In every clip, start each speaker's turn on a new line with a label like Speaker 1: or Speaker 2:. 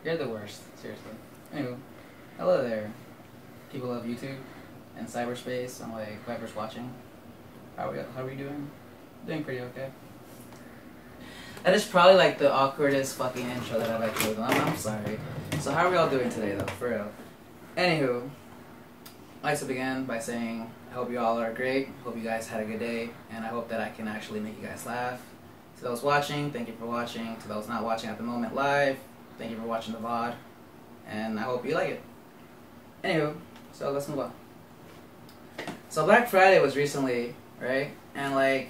Speaker 1: You're the worst, seriously. Anyway, hello there, people of YouTube and cyberspace and like whoever's watching. How are we doing? Doing pretty okay. That is probably like the awkwardest fucking intro that I've actually done. I'm sorry. So how are we all doing today though, for real? Anywho, I'd like to begin by saying I hope you all are great. Hope you guys had a good day, and I hope that I can actually make you guys laugh. To those watching, thank you for watching. To those not watching at the moment live, thank you for watching the VOD, and I hope you like it. Anywho, so let's move on. So Black Friday was recently, right? And like,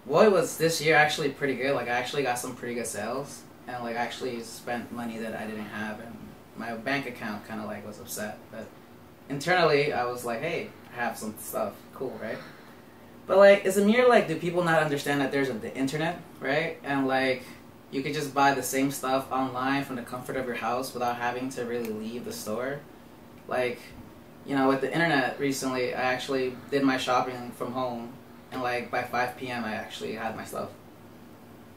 Speaker 1: boy, was this year actually pretty good. Like, I actually got some pretty good sales, and like actually spent money that I didn't have, and my bank account kind of like was upset. But internally, I was like, hey, I have some stuff, cool, right? But like, is it mere like, do people not understand that there's the internet, right? And like, you could just buy the same stuff online from the comfort of your house without having to really leave the store. Like, you know, with the internet recently, I actually did my shopping from home, and like by 5 p.m. I actually had my stuff.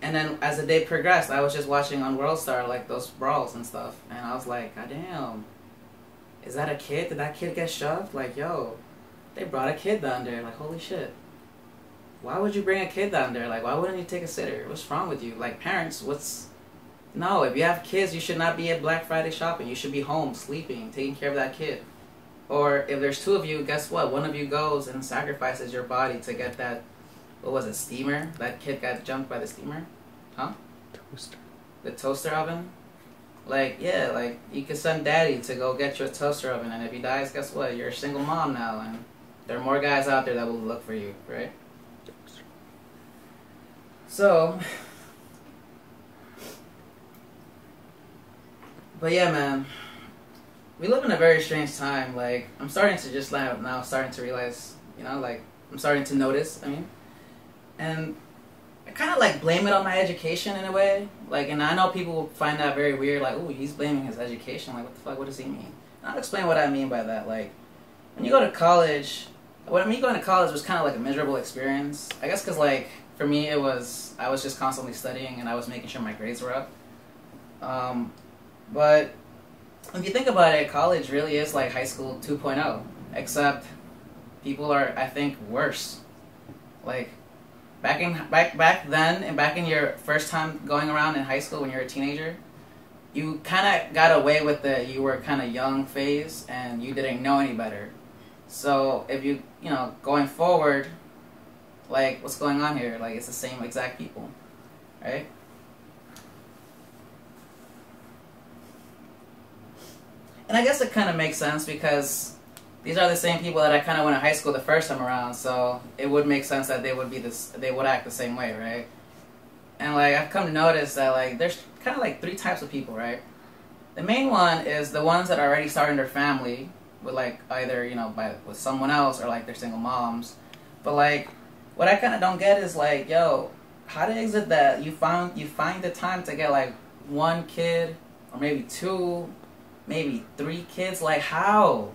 Speaker 1: And then as the day progressed, I was just watching on WorldStar like those brawls and stuff, and I was like, God damn, is that a kid? Did that kid get shoved? Like, yo, they brought a kid down there. Like, holy shit. Why would you bring a kid down there? Like, why wouldn't you take a sitter? What's wrong with you? Like, parents, no, if you have kids, you should not be at Black Friday shopping. You should be home, sleeping, taking care of that kid. Or if there's two of you, guess what? One of you goes and sacrifices your body to get that, what was it, steamer? That kid got jumped by the steamer? Huh?
Speaker 2: Toaster.
Speaker 1: The toaster oven? Like, yeah, like, you could send daddy to go get you a toaster oven, and if he dies, guess what? You're a single mom now, and there are more guys out there that will look for you, right? So, but yeah, man, we live in a very strange time. Like, I'm starting to just now starting to realize, you know, like, I'm starting to notice, and I kind of like blame it on my education in a way. Like, and I know people will find that very weird, like, ooh, he's blaming his education. Like, what the fuck, what does he mean? And I'll explain what I mean by that. Like, when you go to college, me going to college was kind of like a miserable experience. I guess because, like, for me, I was just constantly studying, and I was making sure my grades were up. But if you think about it, college really is like high school 2.0, except people are, I think, worse. Like, back then, and back in your first time going around in high school when you're a teenager, you kind of got away with the you were kind of young phase, and you didn't know any better. So if you know, going forward, like, what's going on here? Like, it's the same exact people, right? And I guess it kind of makes sense because these are the same people that I kind of went to high school the first time around, so it would make sense that they would act the same way, right? And like, I've come to notice that like there's kind of like 3 types of people, right? The main one is the ones that are already starting their family with like either, you know, with someone else, or like they're single moms. But like, what I kind of don't get is like, yo, how is it that you find the time to get like 1 kid, or maybe 2, maybe 3 kids? Like, how?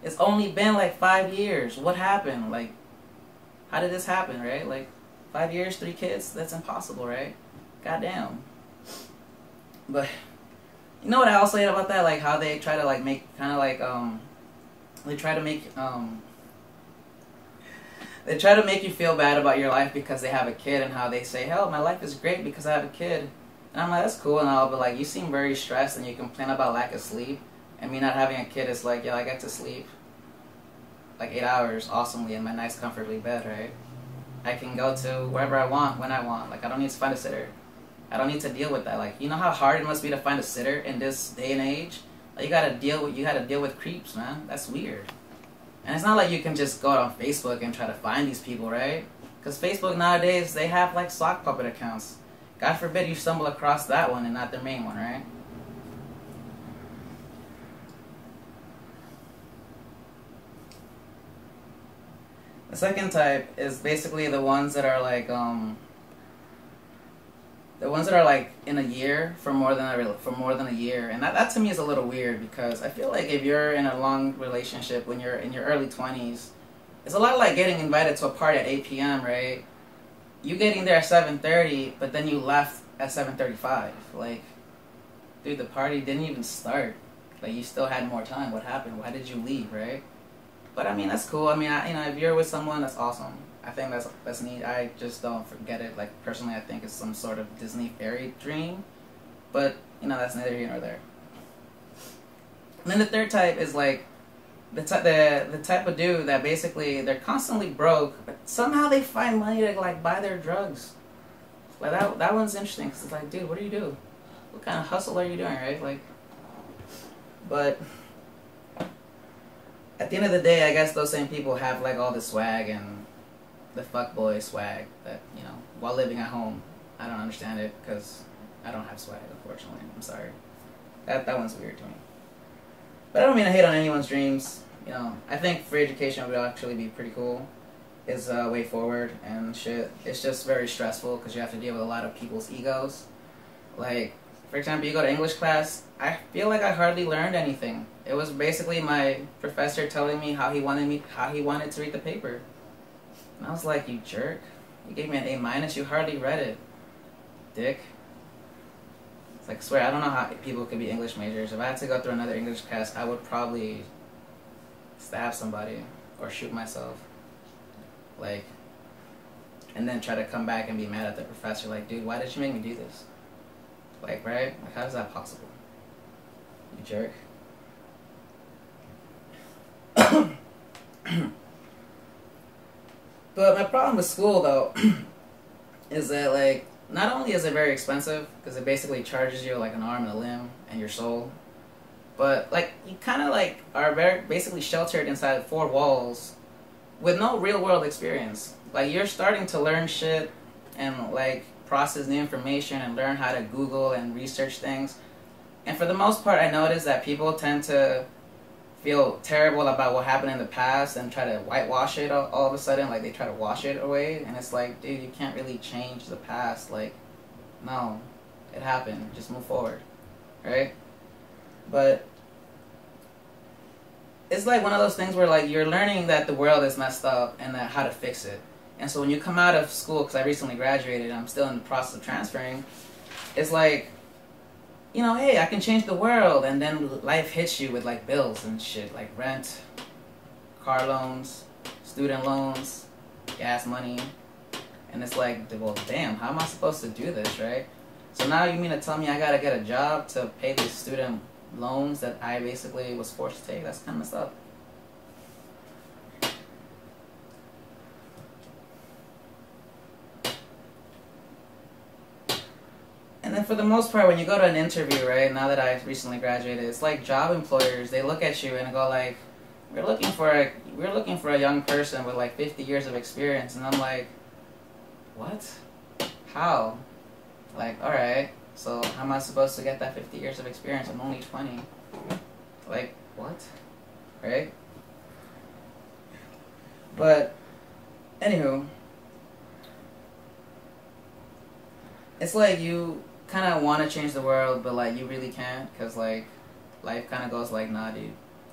Speaker 1: It's only been like 5 years. What happened? Like, how did this happen, right? Like, 5 years, 3 kids? That's impossible, right? Goddamn. But you know what I also hate about that? Like, how they try to like make kind of like they try to make you feel bad about your life because they have a kid, and how they say, hell, my life is great because I have a kid. And I'm like, that's cool and all, but like, you seem very stressed, and you complain about lack of sleep, and me not having a kid is like, yo, I get to sleep like 8 hours awesomely in my nice comfortably bed, right? I can go to wherever I want, when I want. Like, I don't need to find a sitter. I don't need to deal with that. Like, you know how hard it must be to find a sitter in this day and age? Like, you gotta deal with creeps, man. That's weird. And it's not like you can just go out on Facebook and try to find these people, right? Because Facebook nowadays, they have like sock puppet accounts. God forbid you stumble across that one and not their main one, right? The second type is basically the ones that are like, in a year for more than a year, and that to me is a little weird, because I feel like if you're in a long relationship when you're in your early 20s, it's a lot like getting invited to a party at 8 p.m., right? You getting there at 7:30, but then you left at 7:35. Like, dude, the party didn't even start. Like, you still had more time. What happened? Why did you leave, right? But, I mean, that's cool. I mean, if you're with someone, that's awesome. I think that's neat. I just don't forget it. Like, personally, I think it's some sort of Disney fairy dream. But, that's neither here nor there. And then the third type is, like, the type of dude that basically, they're constantly broke, but somehow they find money to, like, buy their drugs. Like, that one's interesting, because it's like, dude, what do you do? What kind of hustle are you doing, right? Like, but at the end of the day, I guess those same people have, like, all the swag and the fuckboy swag that, while living at home. I don't understand it, because I don't have swag, unfortunately. I'm sorry. That one's weird to me. But I don't mean to hate on anyone's dreams. I think free education would actually be pretty cool. It's a way forward and shit. It's just very stressful because you have to deal with a lot of people's egos. Like, for example, you go to English class, I feel like I hardly learned anything. It was basically my professor telling me how he wanted to read the paper. And I was like, you jerk. You gave me an A-, you hardly read it. Dick. It's like, I swear, I don't know how people could be English majors. If I had to go through another English class, I would probably stab somebody or shoot myself. Like, and then try to come back and be mad at the professor. Like, dude, why did you make me do this? Like, right? Like, how is that possible? You jerk. But my problem with school, though, is that, like, not only is it very expensive, because it basically charges you, like, an arm and a limb and your soul, but, like, you kind of, like, are basically sheltered inside 4 walls with no real-world experience. Like, you're starting to learn shit and, like, process new information and learn how to Google and research things. And for the most part, I noticed that people tend to feel terrible about what happened in the past and try to whitewash it all of a sudden. Like, they try to wash it away. And it's like, dude, you can't really change the past. Like, no, it happened. Just move forward, right? But it's like one of those things where, like, you're learning that the world is messed up and that how to fix it. And so when you come out of school, because I recently graduated and I'm still in the process of transferring, it's like, hey, I can change the world. And then life hits you with, like, bills and shit, like rent, car loans, student loans, gas money. And it's like, well, damn, how am I supposed to do this, right? So now you mean to tell me I gotta get a job to pay these student loans that I basically was forced to take? That's kind of messed up. And then for the most part, when you go to an interview, right, now that I recently graduated, it's like job employers, they look at you and go like, we're looking for a young person with like 50 years of experience. And I'm like, what? How? Like, alright, so how am I supposed to get that 50 years of experience? I'm only 20. Like, what? Right? But, anywho, it's like you kind of want to change the world, but, like, you really can't, because, like, life kind of goes like, nah, dude, you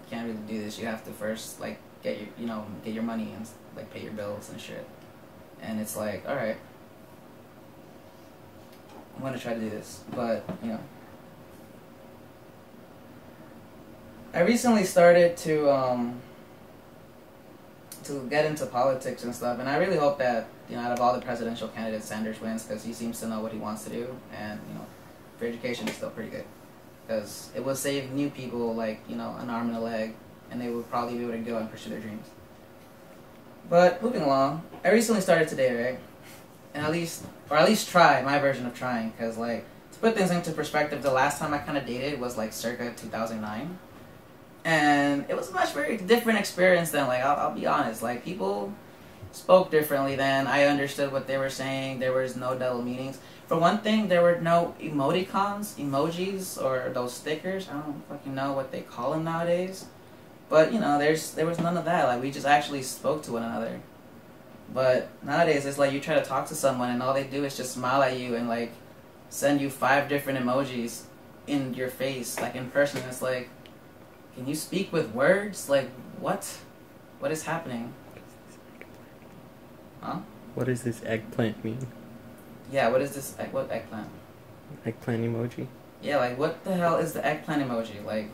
Speaker 1: can't really do this. You have to first, like, get your money and, like, pay your bills and shit. And it's like, alright, I'm going to try to do this, but, I recently started to get into politics and stuff, and I really hope that, out of all the presidential candidates, Sanders wins, because he seems to know what he wants to do, and, free education is still pretty good, because it will save new people, like, an arm and a leg, and they would probably be able to go and pursue their dreams. But, moving along, I recently started today, right, and at least try my version of trying, because, like, to put things into perspective, the last time I kind of dated was, like, circa 2009, and it was a much very different experience then. Like, I'll be honest, like, people spoke differently then. I understood what they were saying. There was no double meanings. For one thing, there were no emojis, or those stickers. I don't fucking know what they call them nowadays. But, there was none of that. Like, we just actually spoke to one another. But nowadays, it's like you try to talk to someone and all they do is just smile at you and, like, send you 5 different emojis in your face. Like, in person, it's like, can you speak with words? Like, what? What is happening? Huh?
Speaker 2: What does this eggplant mean?
Speaker 1: Yeah, what is this? What eggplant?
Speaker 2: Eggplant emoji.
Speaker 1: Yeah, like, what the hell is the eggplant emoji? Like,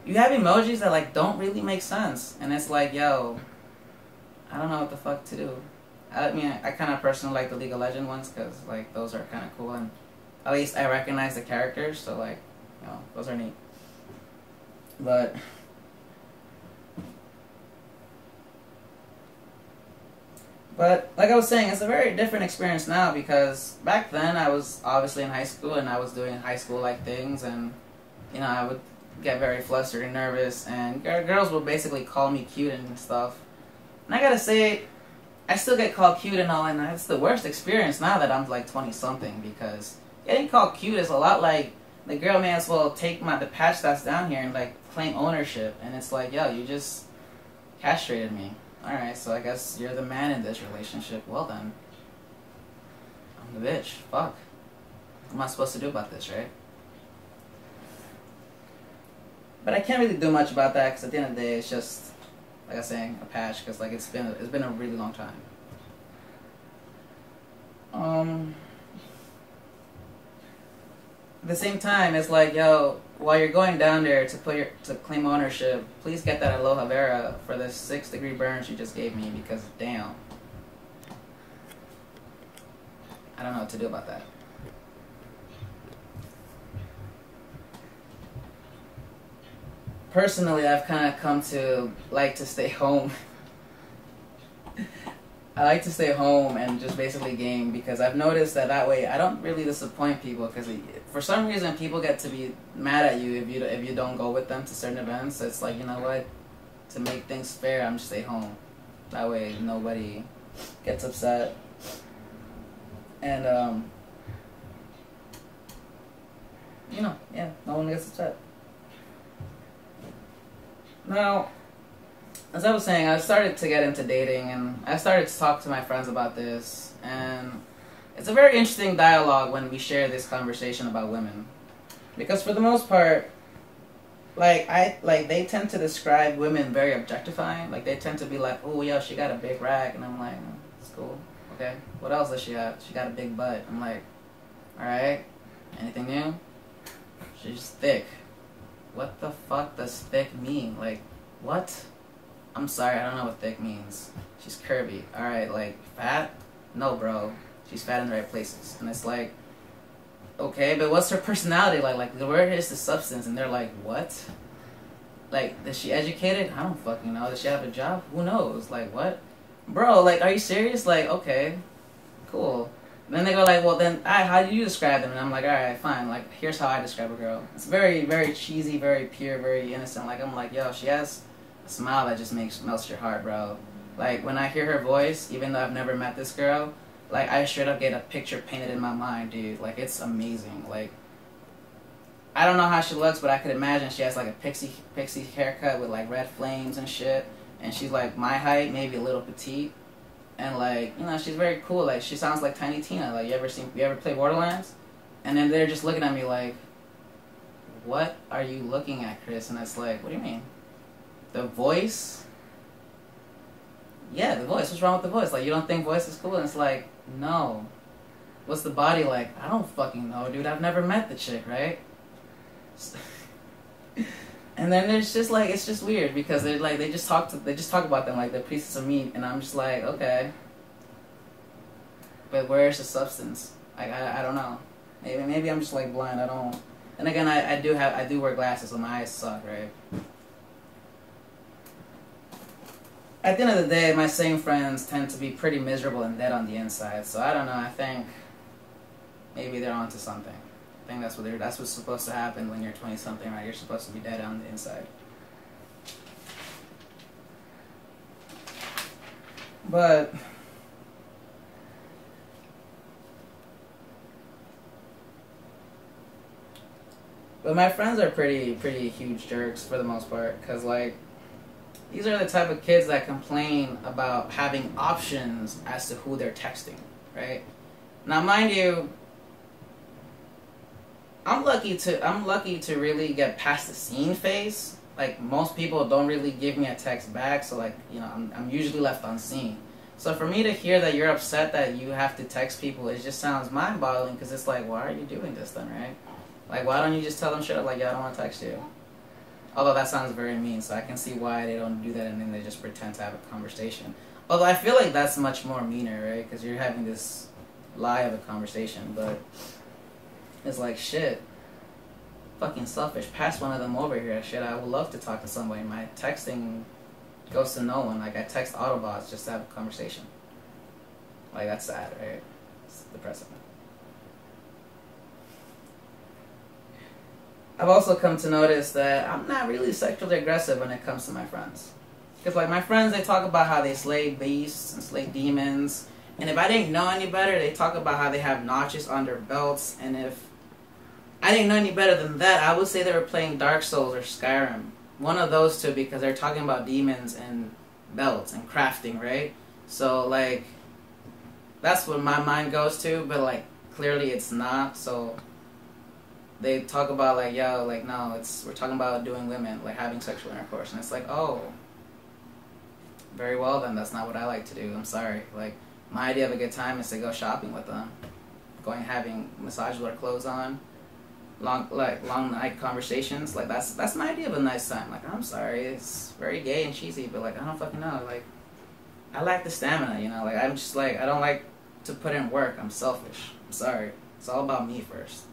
Speaker 1: you have emojis that, like, don't really make sense. And it's like, yo, I don't know what the fuck to do. I mean, I kind of personally like the League of Legends ones because, like, those are kind of cool. And at least I recognize the characters. So, like, you know, those are neat. But... But, like I was saying, it's a very different experience now because back then I was obviously in high school and I was doing high school-like things and, you know, I would get very flustered and nervous and girls would basically call me cute and stuff. And I gotta say, I still get called cute and all, and it's the worst experience now that I'm like 20-something because getting called cute is a lot like the girl may as well take the patch that's down here and like claim ownership. And it's like, yo, you just castrated me. Alright, so I guess you're the man in this relationship. Well then. I'm the bitch. Fuck. What am I supposed to do about this, right? But I can't really do much about that because at the end of the day, it's just, like I was saying, a patch because like it's been a really long time. At the same time, it's like, yo, while you're going down there to claim ownership, please get that aloe vera for the 6-degree burns you just gave me because damn, I don't know what to do about that. Personally, I've kind of come to like to stay home. I like to stay home and just basically game because I've noticed that way I don't really disappoint people because for some reason people get to be mad at you if you don't go with them to certain events. So it's like, you know what, to make things fair, I'm just stay home. That way nobody gets upset and you know, yeah, no one gets upset. Now, as I was saying, I've started to get into dating, and I've started to talk to my friends about this, and it's a very interesting dialogue when we share this conversation about women. Because for the most part, they tend to describe women very objectifying. Like, they tend to be like, oh, yo, she got a big rack, and I'm like, oh, that's cool. Okay, what else does she have? She got a big butt. I'm like, alright, anything new? She's thick. What the fuck does thick mean? Like, what? I'm sorry, I don't know what thick means. She's curvy. Alright, like, fat? No, bro. She's fat in the right places. And it's like, okay, but what's her personality like? Like, where is the substance? And they're like, what? Like, is she educated? I don't fucking know. Does she have a job? Who knows? Like, what? Bro, like, are you serious? Like, okay, cool. And then they go like, well then, how do you describe them? And I'm like, alright, fine. Like, here's how I describe a girl. It's very, very cheesy, very pure, very innocent. Like, I'm like, yo, she has a smile that just melts your heart, bro. Like, when I hear her voice, even though I've never met this girl, like, I straight up get a picture painted in my mind, dude. Like, it's amazing. Like, I don't know how she looks, but I could imagine she has, like, a pixie haircut with, like, red flames and shit. And she's, like, my height, maybe a little petite. And, like, you know, she's very cool. Like, she sounds like Tiny Tina. Like, you ever play Borderlands? And then they're just looking at me like, what are you looking at, Chris? And it's like, what do you mean? The voice? Yeah, the voice. What's wrong with the voice? Like, you don't think voice is cool? And it's like, no. What's the body like? I don't fucking know, dude. I've never met the chick, right? And then it's just like, it's just weird because they're like, they just talk about them like they're pieces of meat, and I'm just like, okay. But where's the substance? I don't know. Maybe I'm just like blind. I don't. And again, I do wear glasses, so my eyes suck, right? At the end of the day, my same friends tend to be pretty miserable and dead on the inside. So I don't know. I think maybe they're onto something. I think that's what's supposed to happen when you're 20-something, right? You're supposed to be dead on the inside. But my friends are pretty huge jerks for the most part, because like, these are the type of kids that complain about having options as to who they're texting, right? Now, mind you, I'm lucky to really get past the scene phase. Like, most people don't really give me a text back, so like, you know, I'm usually left unseen. So for me to hear that you're upset that you have to text people, it just sounds mind-boggling, because it's like, why are you doing this then, right? Like, why don't you just tell them straight up, like, yo, I don't want to text you? Although that sounds very mean, so I can see why they don't do that and then they just pretend to have a conversation. Although I feel like that's much more meaner, right? Because you're having this lie of a conversation, but it's like, shit, fucking selfish. Pass one of them over here. Shit, I would love to talk to somebody. My texting goes to no one. Like, I text Autobots just to have a conversation. Like, that's sad, right? It's depressing. I've also come to notice that I'm not really sexually aggressive when it comes to my friends. Because, like, my friends, they talk about how they slay beasts and slay demons. And if I didn't know any better, they talk about how they have notches on their belts. And if I didn't know any better than that, I would say they were playing Dark Souls or Skyrim. One of those two, because they're talking about demons and belts and crafting, right? So, like, that's what my mind goes to. But, like, clearly it's not, so they talk about, like, yo, like, no, we're talking about doing women, like, having sexual intercourse. And it's like, oh, very well then, that's not what I like to do. I'm sorry. Like, my idea of a good time is to go shopping with them. Having massage with our clothes on. Long night conversations. Like, that's my idea of a nice time. Like, I'm sorry, it's very gay and cheesy, but, like, I don't fucking know. Like, I lack the stamina, you know? Like, I'm just, like, I don't like to put in work. I'm selfish. I'm sorry. It's all about me first.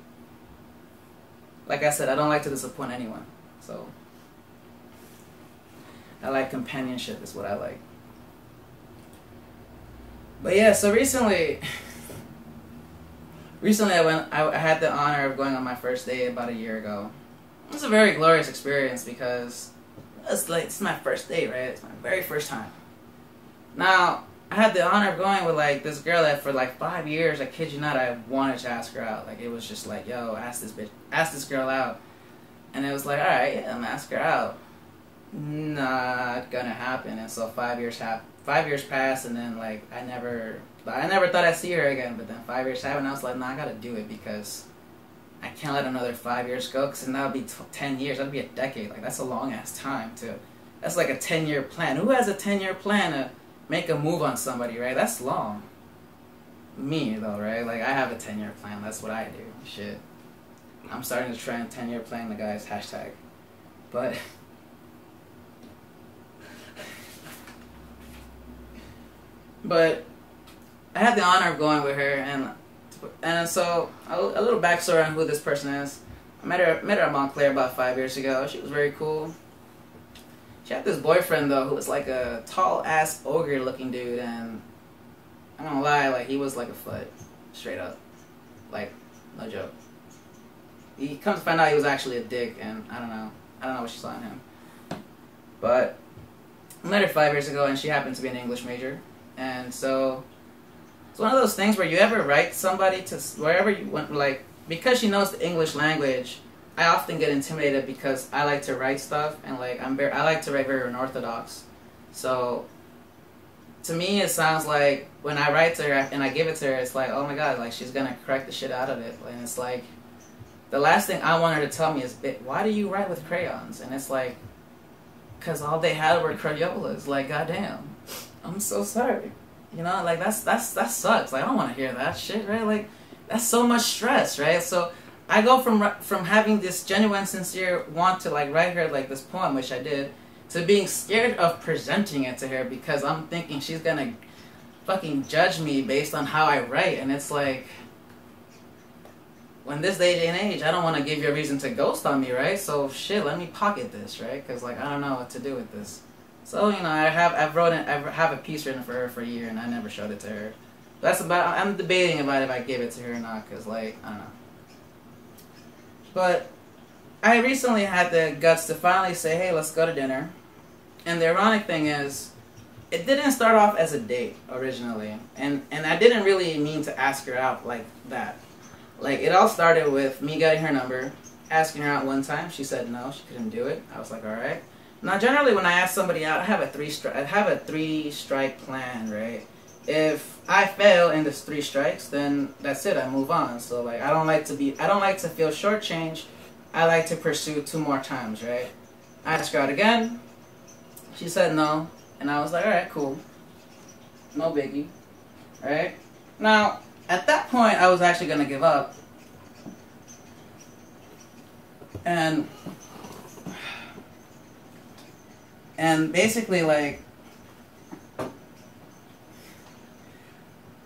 Speaker 1: Like I said, I don't like to disappoint anyone, so I like companionship is what I like. But yeah, so recently I had the honor of going on my first date about a year ago. It was a very glorious experience because it's my first date, right? It's my very first time. Now, I had the honor of going with, like, this girl that for, like, 5 years, I kid you not, I wanted to ask her out. Like, it was just like, yo, ask this girl out. And it was like, alright, yeah, I'm gonna ask her out. Not gonna happen. And so 5 years passed, and then, like, I never thought I'd see her again. But then 5 years happened, and I was like, nah, I gotta do it because I can't let another 5 years go, because then that would be 10 years. That would be a decade. Like, that's a long-ass time, too. That's like a 10-year plan. Who has a 10-year plan to make a move on somebody, right? That's long. Me, though, right? Like, I have a 10-year plan. That's what I do. Shit. I'm starting to try and 10-year plan the guy's hashtag. But I had the honor of going with her, and so a little backstory on who this person is. I met her at Montclair about 5 years ago. She was very cool. She had this boyfriend, though, who was like a tall-ass ogre-looking dude, and I'm gonna lie, like, he was like a foot, straight up. Like, no joke. He comes to find out he was actually a dick, and I don't know what she saw in him. But I met her 5 years ago, and she happened to be an English major, and so it's one of those things where you ever write somebody to wherever you went, like, because she knows the English language, I often get intimidated because I like to write stuff, and, like, I like to write very unorthodox. So to me, it sounds like when I write to her and I give it to her, it's like, oh my god, like, she's gonna correct the shit out of it. And it's like, the last thing I want her to tell me is, why do you write with crayons? And it's like, because all they had were Crayolas. Like, goddamn, I'm so sorry. You know, like, that sucks. Like, I don't want to hear that shit, right? Like, that's so much stress, right? So I go from having this genuine, sincere want to, like, write her, like, this poem, which I did, to being scared of presenting it to her because I'm thinking she's gonna fucking judge me based on how I write. And it's like, when this day and age, I don't want to give you a reason to ghost on me, right? So shit, let me pocket this, right? Because, like, I don't know what to do with this. So, you know, I have a piece written for her for a year, and I never showed it to her. I'm debating about if I give it to her or not, because, like, I don't know. But I recently had the guts to finally say, hey, let's go to dinner. And the ironic thing is, it didn't start off as a date originally. And I didn't really mean to ask her out like that. Like, it all started with me getting her number, asking her out one time. She said no, she couldn't do it. I was like, alright. Now, generally, when I ask somebody out, I have a three-strike plan, right? If I fail in this 3 strikes, then that's it. I move on. So, like, I don't like to feel shortchanged. I like to pursue 2 more times, right? I asked her out again. She said no, and I was like, all right, cool, no biggie, right? Now, at that point, I was actually gonna give up. And basically like,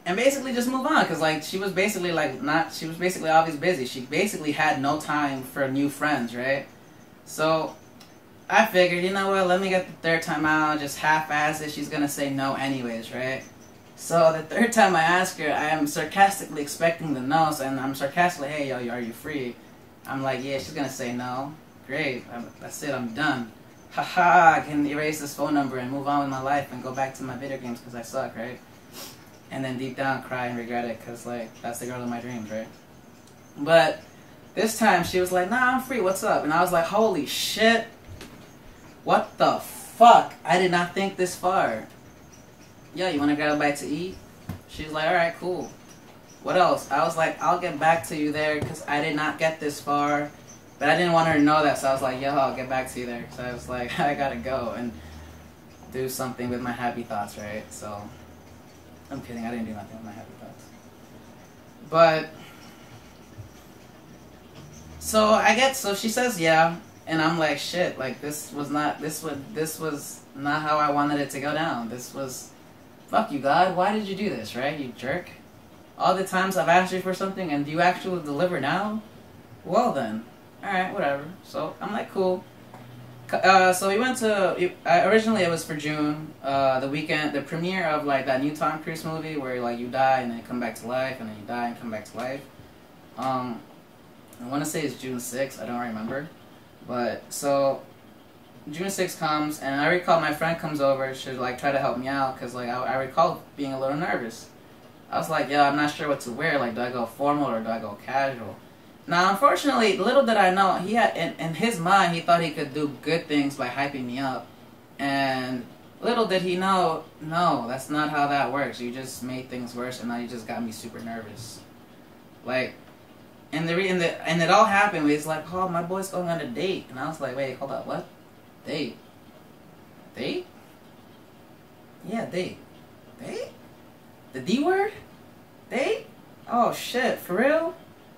Speaker 1: and basically just move on, because like she was basically like not, she was basically always busy. She basically had no time for new friends, right? So I figured, you know what, let me get the third time out, just half-ass it, she's gonna say no anyways, right? So the third time I ask her, I am sarcastically expecting the no, and I'm sarcastically, hey, yo, are you free? I'm like, yeah, she's gonna say no. Great, that's it, I'm done. Haha, I can erase this phone number and move on with my life and go back to my video games because I suck, right? And then deep down cry and regret it because, like, that's the girl of my dreams, right? But this time she was like, nah, I'm free, what's up? And I was like, holy shit, what the fuck? I did not think this far. Yo, you want to grab a bite to eat? She's like, alright, cool. What else? I was like, I'll get back to you there because I did not get this far. But I didn't want her to know that, so I was like, yo, I'll get back to you there. So I was like, I gotta go and do something with my happy thoughts, right? So, I'm kidding, I didn't do nothing with my happy thoughts. But, so she says yeah, and I'm like, shit, like this was not how I wanted it to go down. This was, fuck you, God, why did you do this, right, you jerk? All the times I've asked you for something and you actually deliver now? Well then. Alright, whatever. So, I'm like, cool. So we went to, originally it was for June, the weekend, the premiere of like that new Tom Cruise movie where like you die and then you come back to life and then you die and come back to life. I want to say it's June 6th, I don't remember. But, so, June 6th comes and I recall my friend comes over, she like try to help me out because like I recall being a little nervous. I was like, yo, I'm not sure what to wear, like do I go formal or do I go casual? Now, unfortunately, little did I know, he had, in his mind, he thought he could do good things by hyping me up. And little did he know, no, that's not how that works. You just made things worse, and now you just got me super nervous. Like, and it all happened, it's like, oh, my boy's going on a date. And I was like, wait, hold up, what? Date? Date? Yeah, date. Date? The D word? Date? Oh, shit, for real?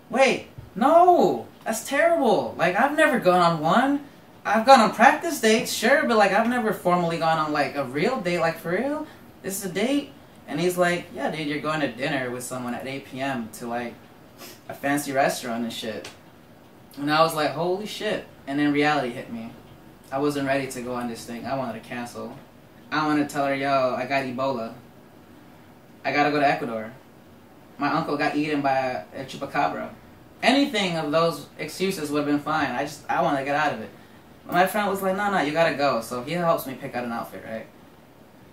Speaker 1: Wait. No, that's terrible. Like, I've never gone on one. I've gone on practice dates, sure, but like, I've never formally gone on like a real date, like for real? This is a date? And he's like, yeah, dude, you're going to dinner with someone at 8 p.m. to like a fancy restaurant and shit. And I was like, holy shit. And then reality hit me. I wasn't ready to go on this thing. I wanted to cancel. I wanted to tell her, yo, I got Ebola. I gotta go to Ecuador. My uncle got eaten by a chupacabra. Anything of those excuses would have been fine. I want to get out of it. But my friend was like, no, you gotta go. So he helps me pick out an outfit, right?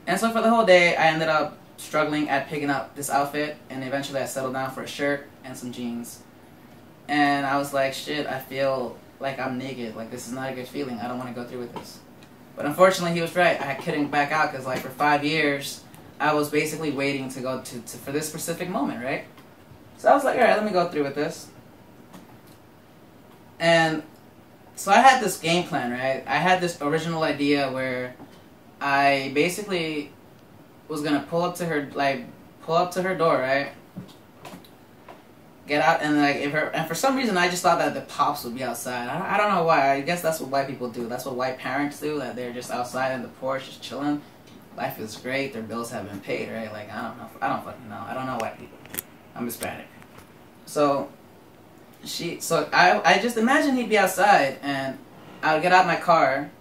Speaker 1: And so for the whole day, I ended up struggling at picking out this outfit. And eventually I settled down for a shirt and some jeans. And I was like, shit, I feel like I'm naked. Like, this is not a good feeling. I don't want to go through with this. But unfortunately, he was right. I couldn't back out because, like, for 5 years, I was basically waiting to go for this specific moment, right? So I was like, all right, let me go through with this. And so I had this game plan, right? I had this original idea where I basically was gonna pull up to her door, right? Get out and like and for some reason I just thought that the pops would be outside. I don't know why. I guess that's what white people do. That's what white parents do. That they're just outside on the porch, just chilling. Life is great. Their bills have been paid, right? Like I don't know. I don't fucking know. I don't know white people. I'm Hispanic, so. I just imagine he'd be outside, and I would get out my car,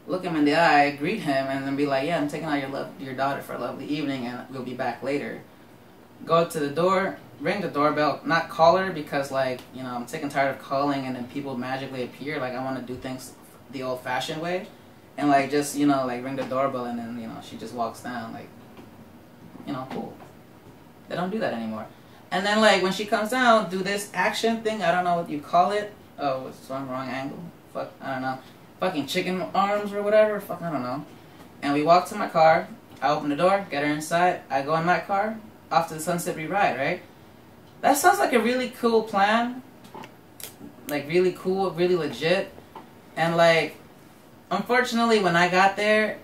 Speaker 1: look him in the eye, greet him, and then be like, yeah, I'm taking out your daughter for a lovely evening, and we'll be back later. Go to the door, ring the doorbell, not call her, because, like, you know, I'm sick and tired of calling, and then people magically appear. Like, I want to do things the old-fashioned way, and, like, just, you know, like, ring the doorbell, and then, you know, she just walks down, like, you know, cool. They don't do that anymore. And then, like, when she comes down, do this action thing. I don't know what you call it. Oh, it's on the wrong angle. Fuck, I don't know. Fucking chicken arms or whatever. Fuck, I don't know. And we walk to my car. I open the door, get her inside. I go in my car. Off to the sunset we ride, right? That sounds like a really cool plan. Like, really cool, really legit. And, like, unfortunately, when I got there,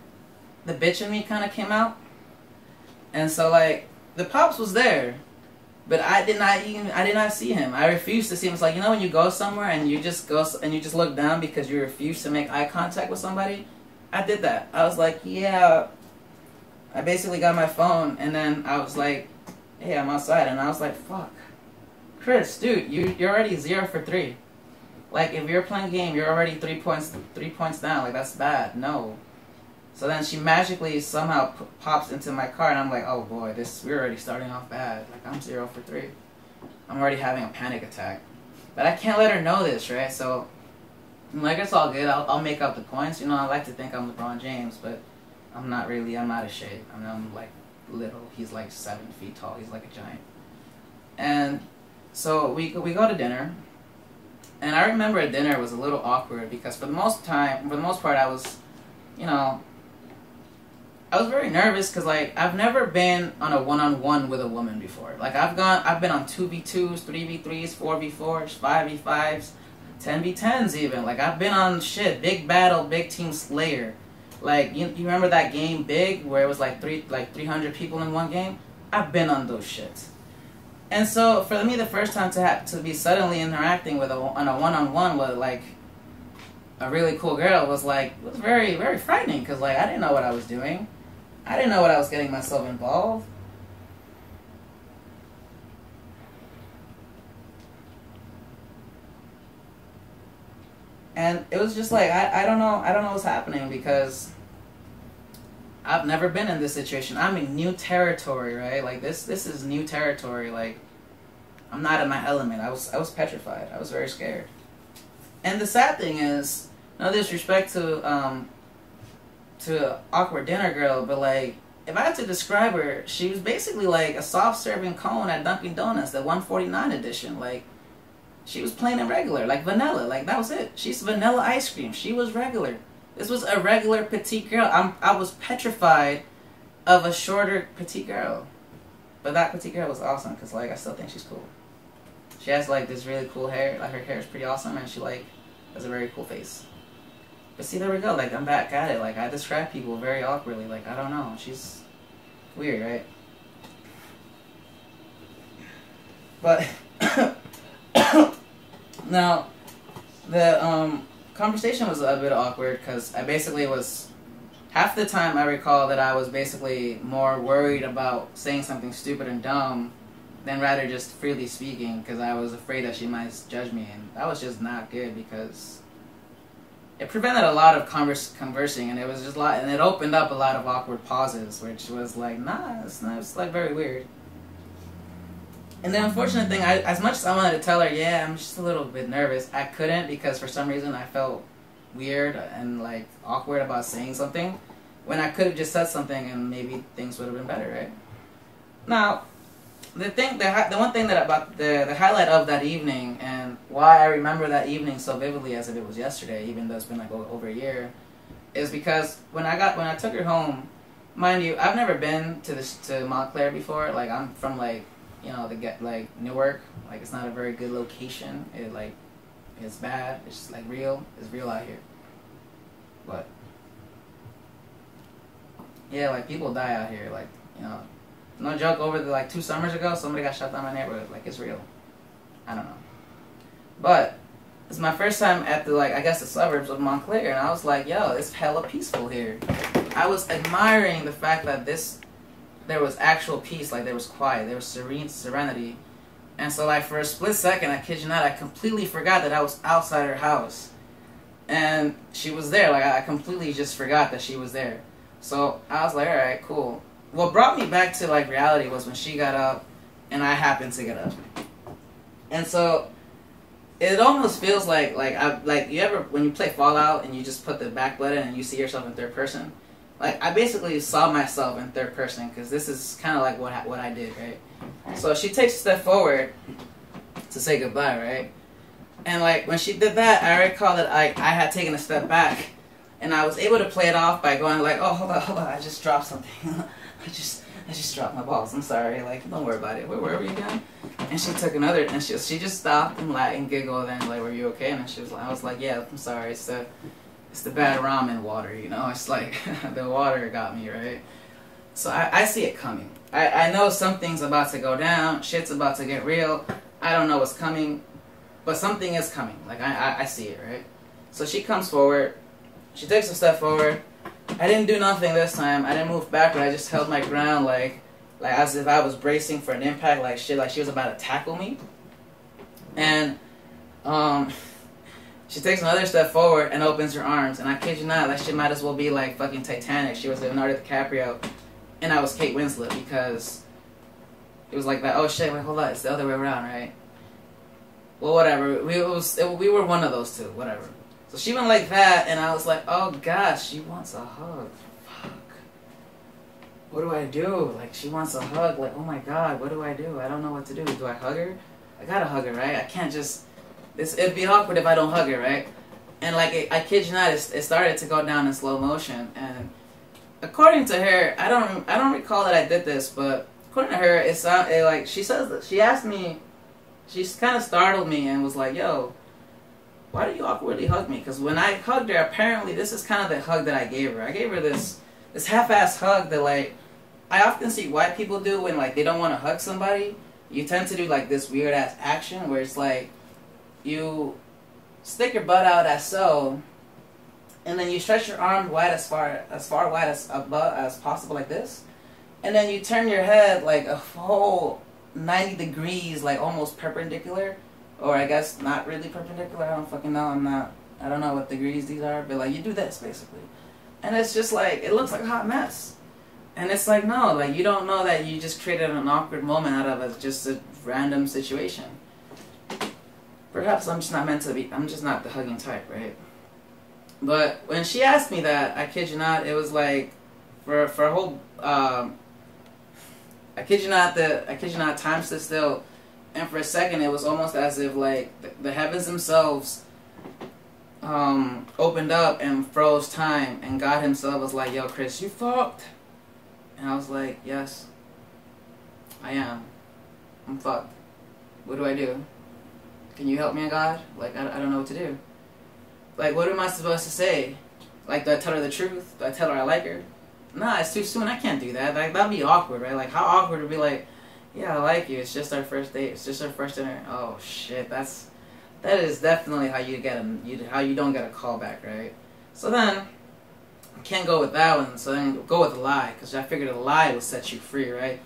Speaker 1: the bitch in me kind of came out. And so, like, the pops was there. But I did not see him. I refused to see him. It's like, you know when you go somewhere and you just look down because you refuse to make eye contact with somebody? I did that. I was like, yeah. I basically got my phone and then I was like, hey, I'm outside. And I was like, fuck. Chris, dude, you're already 0 for 3. Like, if you're playing a game, you're already 3 points down. Like, that's bad. No. So then she magically somehow pops into my car, and I'm like, oh boy, we're already starting off bad. Like, I'm 0 for 3. I'm already having a panic attack. But I can't let her know this, right? So, like, it's all good. I'll make up the points. You know, I like to think I'm LeBron James, but I'm not really. I'm out of shape. I mean, I'm, like, little. He's, like, 7 feet tall. He's, like, a giant. And so we go to dinner. And I remember at dinner was a little awkward because for the most part, I was, you know, I was very nervous because, like, I've never been on a one-on-one with a woman before. Like, I've been on 2v2s, 3v3s, 4v4s, 5v5s, 10v10s even. Like, I've been on shit, Big Battle, Big Team Slayer. Like, you remember that game Big where it was like 300 people in one game? I've been on those shits. And so for me, the first time to be suddenly interacting with on a one-on-one with like a really cool girl was very, very frightening because, like, I didn't know what I was doing. I didn't know what I was getting myself involved. And it was just like, I don't know what's happening because I've never been in this situation. I'm in new territory, right? Like, this is new territory. Like, I'm not in my element. I was petrified. I was very scared. And the sad thing is, no disrespect to awkward dinner girl, but, like, if I had to describe her, she was basically like a soft serving cone at Dunkin' Donuts, the 149 edition. Like, she was plain and regular, like vanilla. Like, that was it. She's vanilla ice cream. She was regular. This was a regular petite girl. I was petrified of a shorter petite girl. But that petite girl was awesome because, like, I still think she's cool. She has, like, this really cool hair. Like, her hair is pretty awesome and she, like, has a very cool face. But see, there we go. Like, I'm back at it. Like, I describe people very awkwardly. Like, I don't know. She's weird, right? But now, the conversation was a bit awkward because I basically was, half the time I recall that I was basically more worried about saying something stupid and dumb than rather just freely speaking because I was afraid that she might judge me, and that was just not good because it prevented a lot of conversing, and it was just and it opened up a lot of awkward pauses, which was like, nah, it's like very weird. And the unfortunate thing, as much as I wanted to tell her, yeah, I'm just a little bit nervous, I couldn't because for some reason I felt weird and, like, awkward about saying something when I could have just said something and maybe things would have been better, right? Now, the one thing that about the highlight of that evening and why I remember that evening so vividly as if it was yesterday, even though it's been like over a year, is because when I took her home, mind you, I've never been to Montclair before. Like, I'm from, like, you know, like Newark. Like, it's not a very good location. It's bad. It's just, like, real. It's real out here. But yeah, like, people die out here. Like, you know. No joke, over like 2 summers ago, somebody got shot down my neighborhood. Like, it's real. I don't know. But it's my first time at the, like, I guess the suburbs of Montclair, and I was like, yo, it's hella peaceful here. I was admiring the fact that there was actual peace, like, there was quiet, there was serenity. And so, like, for a split second, I kid you not, I completely forgot that I was outside her house. And she was there. Like, I completely just forgot that she was there. So I was like, alright, cool. What brought me back to, like, reality was when she got up and I happened to get up. And so it almost feels like you ever, when you play Fallout and you just put the back button and you see yourself in third person? Like, I basically saw myself in third person because this is kind of like what I did, right? So she takes a step forward to say goodbye, right? And, like, when she did that, I recall that I had taken a step back and I was able to play it off by going like, oh, hold on, I just dropped something. I just dropped my balls. I'm sorry. Like, don't worry about it. Where were we again? And she took another, and she just stopped and giggled and like, were you okay? And she was like, I was like, yeah, I'm sorry. It's the bad ramen water, you know. It's like the water got me, right? So I see it coming. I know something's about to go down. Shit's about to get real. I don't know what's coming, but something is coming. Like, I see it, right? So she comes forward. She takes a step forward. I didn't do nothing this time. I didn't move backward. I just held my ground, like as if I was bracing for an impact, like shit, like she was about to tackle me. And she takes another step forward and opens her arms. And I kid you not, that shit might as well be like fucking Titanic. She was Leonardo DiCaprio, and I was Kate Winslet, because it was like that. Oh shit! Wait, hold on. It's the other way around, right? Well, whatever. We were one of those two. Whatever. So she went like that, and I was like, oh gosh, she wants a hug. Fuck. What do I do? Like, she wants a hug. Like, oh my god, what do? I don't know what to do. Do I hug her? I gotta hug her, right? I can't just... It'd be awkward if I don't hug her, right? And like, I kid you not, it started to go down in slow motion, and according to her, I don't recall that I did this, but according to her, it like, she says that, she asked me, she kind of startled me and was like, yo, why do you awkwardly hug me? Because when I hugged her, apparently this is kind of the hug that I gave her. I gave her this half-ass hug that, like, I often see white people do when, like, they don't want to hug somebody. You tend to do, like, this weird-ass action where it's like, you stick your butt out as so, and then you stretch your arm wide as far wide as possible, like this, and then you turn your head like a whole 90 degrees, like almost perpendicular, or I guess not really perpendicular. I don't fucking know. I don't know what degrees these are, but like you do this basically, and it's just like, it looks like a hot mess, and it's like, no, like you don't know that you just created an awkward moment out of just a random situation. Perhaps I'm just not meant to be. I'm just not the hugging type, right? But when she asked me that, I kid you not, it was like for a whole I kid you not, time stood still, and for a second it was almost as if like the heavens themselves opened up and froze time, and God himself was like, yo Chris, you fucked. And I was like, yes, I am. I'm fucked. What do I do? Can you help me, God? Like, I don't know what to do. Like, what am I supposed to say? Like, do I tell her the truth? Do I tell her I like her? Nah, it's too soon. I can't do that. Like, that'd be awkward, right? Like, how awkward would be like, yeah, I like you. It's just our first date. It's just our first dinner. Oh, shit. That is definitely how you don't get a call back, right? So then, I can't go with that one. So then go with a lie, because I figured a lie will set you free, right?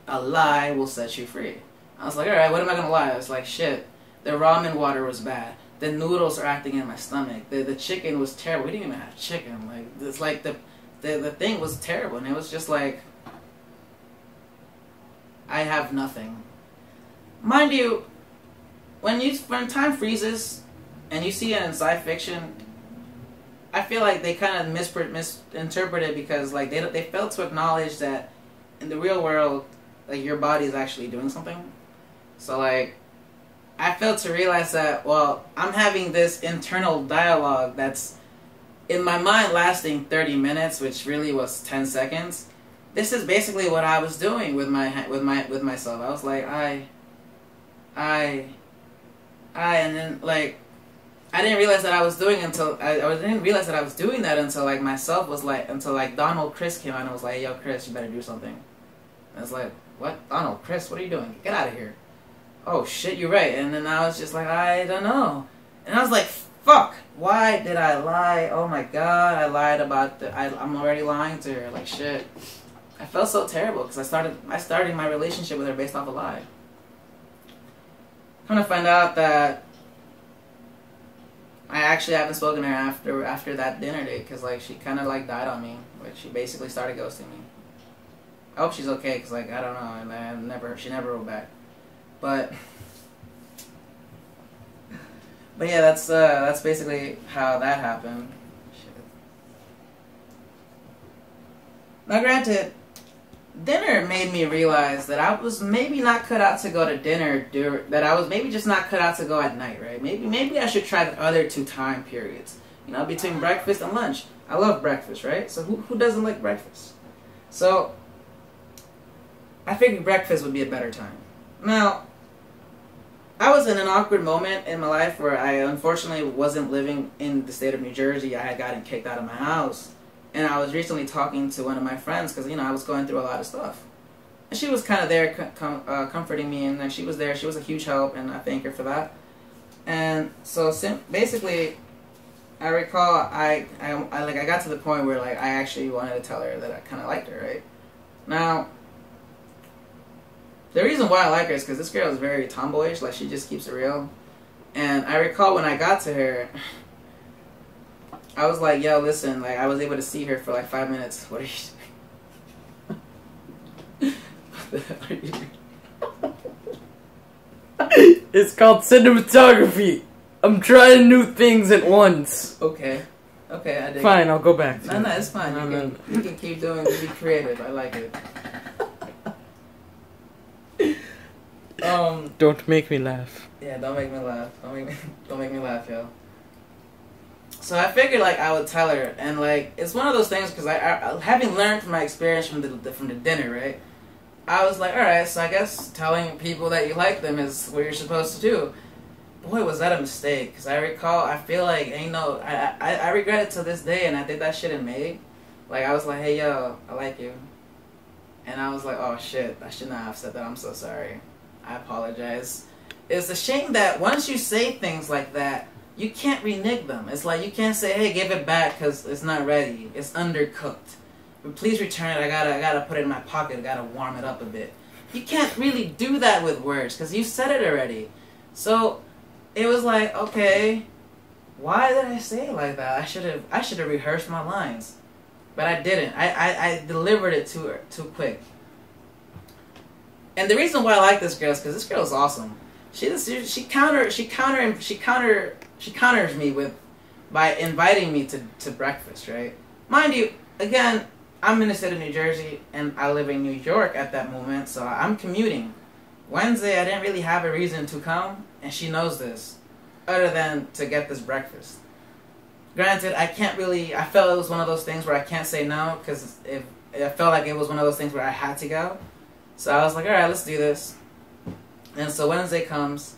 Speaker 1: A lie will set you free. I was like, alright, what am I going to lie? I was like, shit, the ramen water was bad. The noodles are acting in my stomach. The chicken was terrible. We didn't even have chicken. Like, it's like the thing was terrible, and it was just like, I have nothing. Mind you, when time freezes and you see it in sci fiction, I feel like they kind of misinterpret it, because like they fail to acknowledge that in the real world, like, your body is actually doing something. So like, I failed to realize that, well, I'm having this internal dialogue that's in my mind lasting 30 minutes, which really was 10 seconds. This is basically what I was doing with myself. I was like, and then like, I didn't realize that I was doing until I didn't realize that I was doing that until like myself was like, until like Donald Chris came out and was like, yo Chris, you better do something. And I was like, what? Donald Chris, what are you doing? Get out of here. Oh shit, you're right. And then I was just like, I don't know. And I was like, fuck, why did I lie? Oh my god, I lied about I'm already lying to her. Like, shit. I felt so terrible, because I started my relationship with her based off a lie. Come to find out that I actually haven't spoken to her after that dinner date, because like, she kind of like died on me. Like, she basically started ghosting me. I hope she's okay, because like, I don't know, and she never wrote back. But yeah, that's basically how that happened. Shit. Now, granted, dinner made me realize that I was maybe not cut out to go to dinner. That I was maybe just not cut out to go at night, right? Maybe I should try the other two time periods. You know, between breakfast and lunch. I love breakfast, right? So who doesn't like breakfast? So I figured breakfast would be a better time. Now, I was in an awkward moment in my life where I unfortunately wasn't living in the state of New Jersey. I had gotten kicked out of my house. And I was recently talking to one of my friends, because, you know, I was going through a lot of stuff. And she was kind of there comforting me, and then she was there. She was a huge help, and I thank her for that. And so basically, I recall I got to the point where like I actually wanted to tell her that I kind of liked her, right? Now, the reason why I like her is because this girl is very tomboyish, like she just keeps it real. And I recall when I got to her, I was like, yo, listen, like I was able to see her for like 5 minutes. What are you doing? What the hell are you doing?
Speaker 2: It's called cinematography. I'm trying new things at once.
Speaker 1: Okay. Okay, I dig
Speaker 2: Fine,
Speaker 1: it.
Speaker 2: I'll go back.
Speaker 1: No, it's fine. You can keep doing, be creative. I like it.
Speaker 2: Don't make me laugh.
Speaker 1: Yeah, don't make me laugh. Don't make me laugh, yo. So I figured like I would tell her, and like it's one of those things because I having learned from my experience from the dinner, right? I was like, all right, so I guess telling people that you like them is what you're supposed to do. Boy, was that a mistake? Because I recall, I feel like I regret it to this day, and I did that shit in May. Like I was like, hey yo, I like you, and I was like, oh shit, I should not have said that. I'm so sorry. I apologize. It's a shame that once you say things like that, you can't renege them. It's like you can't say, hey, give it back because it's not ready. It's undercooked. But please return it. I gotta put it in my pocket. I gotta warm it up a bit. You can't really do that with words because you said it already. So it was like, okay, why did I say it like that? I should have rehearsed my lines, but I didn't. I delivered it to her too quick. And the reason why I like this girl is because this girl is awesome. She counters me by inviting me to breakfast, right? Mind you, again, I'm in the state of New Jersey and I live in New York at that moment, so I'm commuting. Wednesday, I didn't really have a reason to come, and she knows this, other than to get this breakfast. Granted, I felt it was one of those things where I can't say no, because I felt like it was one of those things where I had to go. So I was like, alright, let's do this. And so Wednesday comes,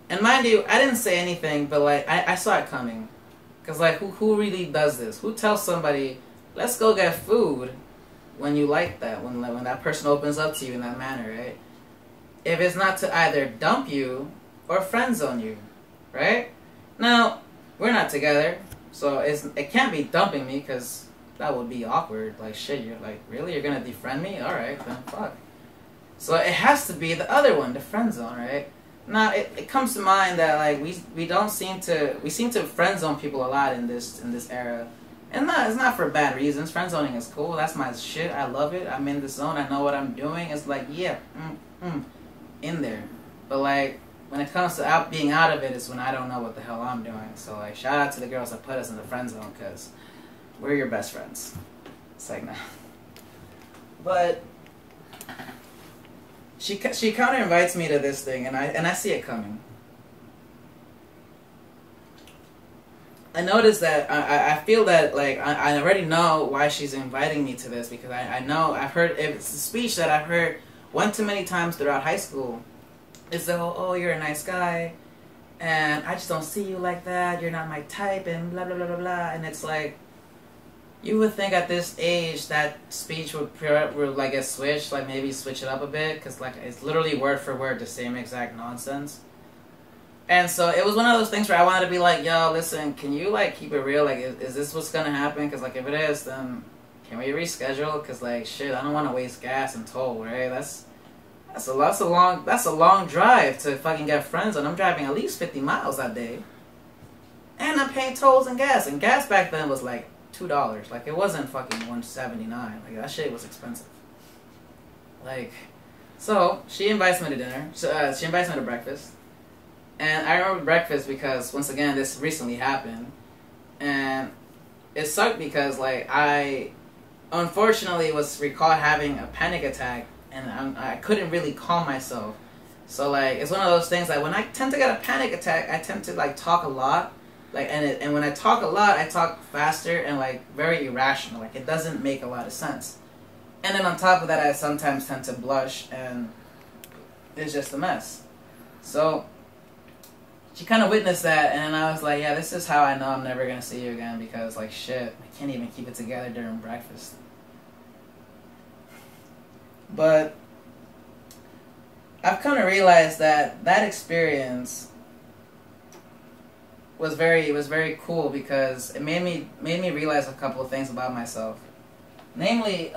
Speaker 1: and mind you, I didn't say anything, but like, I saw it coming. Because like, who really does this? Who tells somebody, let's go get food, when you like that, when that person opens up to you in that manner, right? If it's not to either dump you or friend zone you, right? Now, we're not together, so it can't be dumping me, because that would be awkward. Like, shit, you're like, really? You're gonna defriend me? Alright, then fuck. So it has to be the other one, the friend zone, right? Now, it comes to mind that, like, we seem to friend zone people a lot in this era. And it's not for bad reasons. Friend zoning is cool. That's my shit. I love it. I'm in the zone. I know what I'm doing. It's like, yeah, in there. But, like, when it comes to being out of it is when I don't know what the hell I'm doing. So, like, shout out to the girls that put us in the friend zone, because we're your best friends. It's like, nah. But she counter invites me to this thing, and I see it coming. I noticed that I feel that like I already know why she's inviting me to this, because I know I've heard it's a speech that I've heard one too many times throughout high school. It's the whole, oh, you're a nice guy, and I just don't see you like that. You're not my type, and blah blah blah blah blah. And it's like, you would think at this age that speech would like get switched, like maybe switch it up a bit, because like it's literally word for word the same exact nonsense. And so it was one of those things where I wanted to be like, yo, listen, can you like keep it real? Like, is this what's gonna happen? Because like if it is, then can we reschedule? Because like shit, I don't want to waste gas and toll, right? That's a long drive to fucking get friends, and I'm driving at least 50 miles that day, and I'm paying tolls and gas back then was like $2. Like, it wasn't fucking $1.79. Like, that shit was expensive. Like, so she invites me to dinner. So, she invites me to breakfast. And I remember breakfast because, once again, this recently happened. And it sucked because, like, I unfortunately recall having a panic attack, and I couldn't really calm myself. So, like, it's one of those things that when I tend to get a panic attack, I tend to, like, talk a lot. Like, and when I talk a lot, I talk faster and, like, very irrational. Like, it doesn't make a lot of sense. And then on top of that, I sometimes tend to blush, and it's just a mess. So she kind of witnessed that, and I was like, yeah, this is how I know I'm never going to see you again, because, like, shit, I can't even keep it together during breakfast. But I've come to realize that that experience was very cool because it made me realize a couple of things about myself. Namely,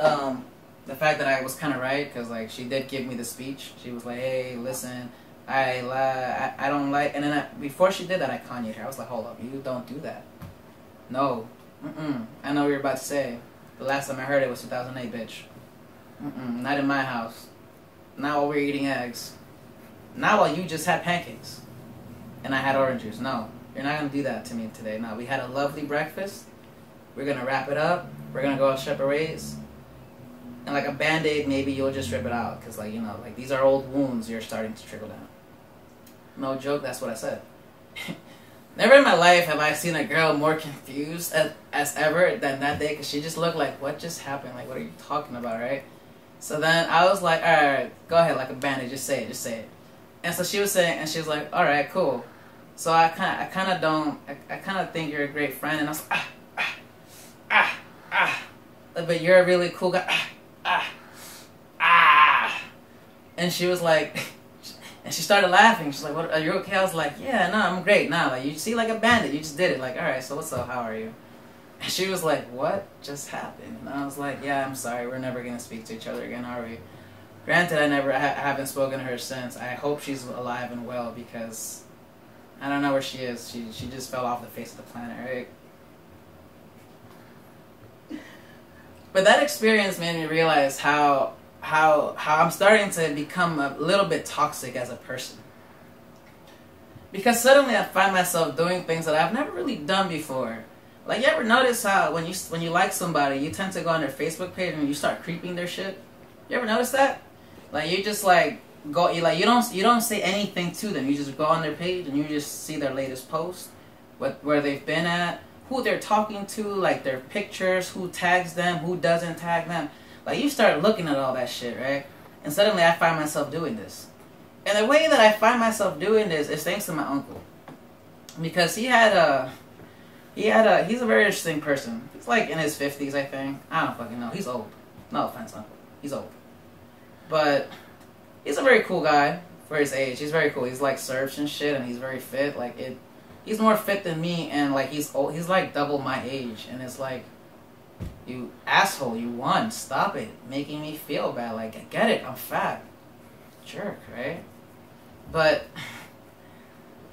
Speaker 1: the fact that I was kind of right, because like she did give me the speech. She was like, "Hey, listen, I don't like," and then before she did that, I Kanye'd her. I was like, "Hold up, you don't do that. No, I know what you're about to say. The last time I heard it was 2008, bitch. Not in my house. Not while we're eating eggs. Not while you just had pancakes, and I had orange juice. No, you're not gonna do that to me today. No, we had a lovely breakfast. We're gonna wrap it up. We're gonna go our separate ways." And like a Band-Aid, maybe you'll just rip it out. Because, like, you know, like, these are old wounds you're starting to trickle down. No joke, that's what I said. Never in my life have I seen a girl more confused as ever than that day. Because she just looked like, what just happened? Like, what are you talking about, right? So then I was like, alright, go ahead, like a Band-Aid. Just say it. And so she was saying, and she was like, alright, cool. So I kind of think you're a great friend. And I was like, but you're a really cool guy. And she was like, and she started laughing. She's like, "What? Are you okay?" I was like, "Yeah, no, I'm great." Now, like, you see, like a bandit, you just did it. Like, all right, so what's up? How are you? And she was like, "What just happened?" And I was like, "Yeah, I'm sorry. We're never gonna speak to each other again, are we?" Granted, I haven't spoken to her since. I hope she's alive and well because I don't know where she is. She just fell off the face of the planet, right? But that experience made me realize how I'm starting to become a little bit toxic as a person. Because suddenly I find myself doing things that I've never really done before. Like, you ever notice how when you like somebody, you tend to go on their Facebook page and you start creeping their shit? You ever notice that? Like, you just like you don't say anything to them. You just go on their page and you just see their latest post, where they've been at, who they're talking to, like their pictures, who tags them, who doesn't tag them. Like, you start looking at all that shit, right? And suddenly I find myself doing this. And the way that I find myself doing this is thanks to my uncle. Because he's a very interesting person. He's like in his 50s, I think. I don't fucking know. He's old. No offense, uncle. He's old. But he's a very cool guy for his age. He's very cool. He's like surfs and shit, and he's very fit. He's more fit than me, and like he's old. He's like double my age, and it's like, you asshole, you won. Stop it, making me feel bad. Like, I get it, I'm fat, jerk, right? But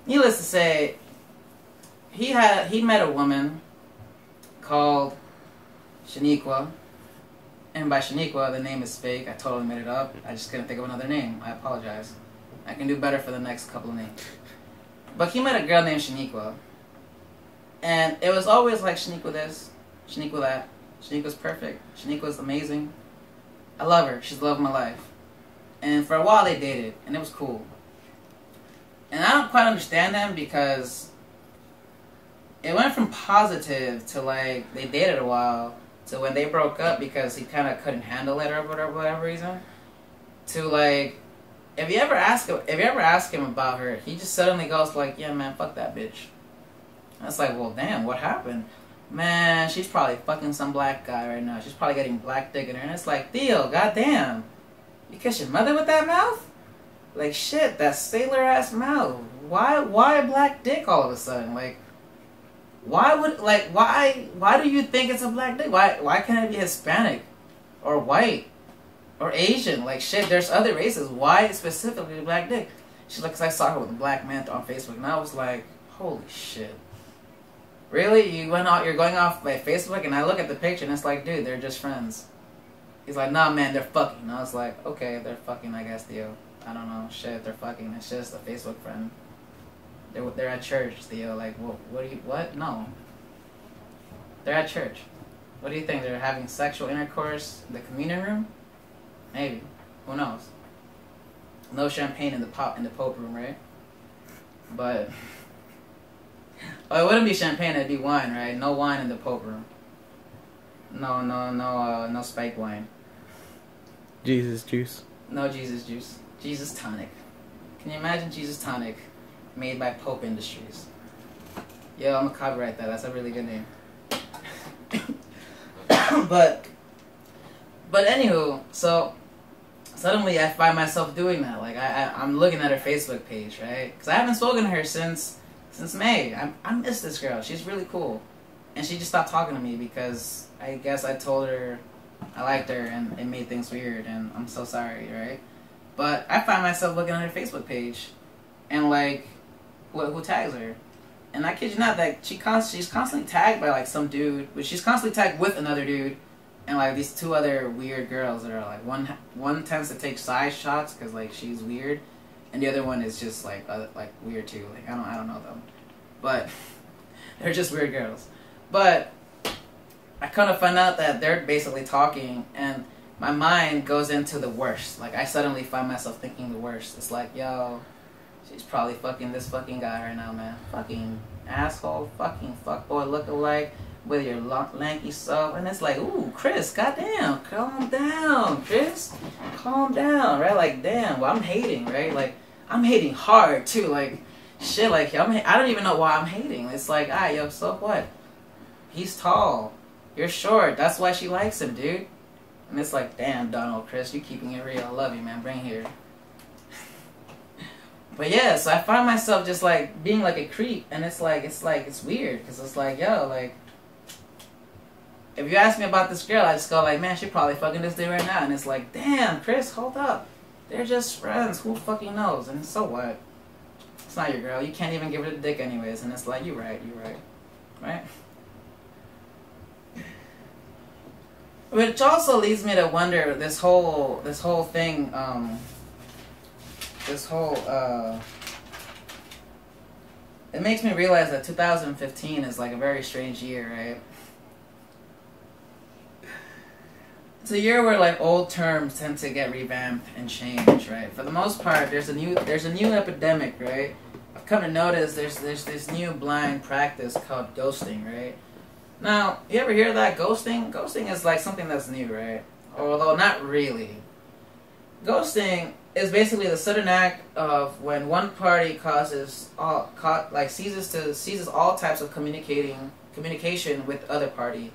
Speaker 1: needless to say, he met a woman called Shaniqua, and by Shaniqua, the name is fake. I totally made it up. I just couldn't think of another name. I apologize. I can do better for the next couple of names. But he met a girl named Shaniqua. And it was always like, Shaniqua this, Shaniqua that. Shaniqua's perfect. Shaniqua's amazing. I love her. She's the love of my life. And for a while they dated, and it was cool. And I don't quite understand them because it went from positive to like, they dated a while, to when they broke up because he kind of couldn't handle it or whatever reason, to like, if you ever ask him about her, he just suddenly goes like, "Yeah, man, fuck that bitch." And it's like, well, damn, what happened? Man, she's probably fucking some black guy right now. She's probably getting black dick in her. And it's like, Theo, goddamn, you kiss your mother with that mouth? Like, shit, that sailor ass mouth. Why black dick all of a sudden? Like, why do you think it's a black dick? Why can't it be Hispanic or white or Asian? Like, shit, there's other races. Why specifically the black dick? She's like, 'cause I saw her with a black man on Facebook, and I was like, holy shit. Really? You're going off by Facebook, and I look at the picture, and it's like, dude, they're just friends. He's like, nah, man, they're fucking. And I was like, okay, they're fucking, I guess, Theo. I don't know, shit, they're fucking. It's just a Facebook friend. They're at church, Theo. Like, what? No. They're at church. What do you think? They're having sexual intercourse in the communion room? Maybe. Who knows? No champagne in the Pope room, right? But oh, it wouldn't be champagne. It'd be wine, right? No wine in the Pope room. No spike wine.
Speaker 2: Jesus juice.
Speaker 1: No Jesus juice. Jesus tonic. Can you imagine Jesus tonic made by Pope Industries? Yo, I'm gonna copyright that. That's a really good name. But anywho, so suddenly I find myself doing that. Like I'm looking at her Facebook page, right? Because I haven't spoken to her since May. I miss this girl. She's really cool, and she just stopped talking to me because I guess I told her I liked her and it made things weird, and I'm so sorry, right? But I find myself looking at her Facebook page, and like, who tags her? And I kid you not, that she's constantly tagged by like some dude, but she's constantly tagged with another dude, and like these two other weird girls that are like one tends to take side shots because like she's weird, and the other one is just like weird too. Like I don't know them, but they're just weird girls. But I kind of find out that they're basically talking, and my mind goes into the worst. Like I suddenly find myself thinking the worst. It's like, yo, she's probably fucking this fucking guy right now, man. Fucking asshole, fucking fuckboy lookalike with your lanky self. And it's like, ooh, Chris, goddamn, calm down, Chris. Calm down, right? Like, damn, well, I'm hating, right? Like, I'm hating hard, too. Like, shit, like, I don't even know why I'm hating. It's like, yo, so what? He's tall. You're short. That's why she likes him, dude. And it's like, damn, Donald, Chris, you keeping it real. I love you, man. Bring it here. But yeah, so I find myself just like being like a creep, and it's weird because it's like, yo, like, if you ask me about this girl, I just go like, man, she probably fucking this dude right now, and it's like, damn, Chris, hold up, they're just friends. Who fucking knows? And so what? It's not your girl. You can't even give her the dick anyways, and it's like, you're right, right? Which also leads me to wonder this whole thing. It makes me realize that 2015 is like a very strange year, right? It's a year where like old terms tend to get revamped and changed, right? For the most part, there's a new epidemic, right? I've come to notice there's this new blind practice called ghosting, right? Now, you ever hear that? Ghosting? Ghosting is like something that's new, right? Although not really. Ghosting is basically the sudden act of when one party ceases all types of communication with the other party,